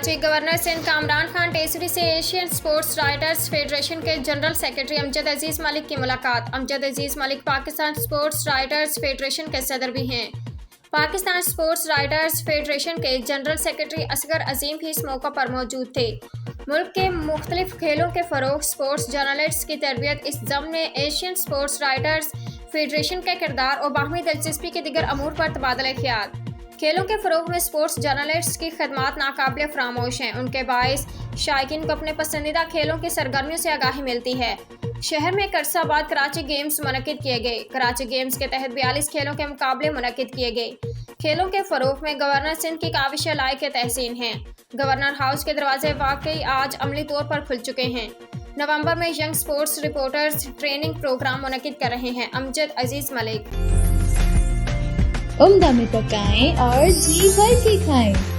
Karachi governor Sindh Kamran Khan Tessori से Asian sports writers federation के general secretary Amjad Aziz Malik की मुलाकात। Amjad Aziz Malik Pakistan sports writers federation के सदर भी हैं। पाकिस्तान स्पोर्ट्स राइटर्स फेडरेशन के जनरल सेक्रेटरी असगर अजीम भी इस मौका पर मौजूद थे। मुल्क के मुख्तलिफ खेलों के फ़रोग़, स्पोर्ट्स जर्नलिस्ट की तरबियत, इस ज़म्न में एशियन स्पोर्ट्स राइटर्स फेडरेशन के किरदार और बाहमी दिलचस्पी के दिगर अमूर पर तबादला ख्याल। खेलों के फ़रोग़ में स्पोर्ट्स जर्नलिस्ट की खदमात नाकाबिले फरामोश हैं। उनके बाइस शायकीन को अपने पसंदीदा खेलों की सरगर्मियों से आगाही मिलती है। शहर में एक अरसा बाद कराची गेम्स मुनक्किद किए गए। कराची गेम्स के तहत 42 खेलों के मुकाबले मुनक्किद किए गए। खेलों के फ़रोग़ में गवर्नर सिंध की काविश लायक तहसीन हैं। गवर्नर हाउस के दरवाजे वाकई आज अमली तौर पर खुल चुके हैं। नवंबर में young sports reporters training program मुनक्किद कर रहे हैं। अमजद अजीज़ मलिक। उम्दा में पकाएं और जी भर के खाएं।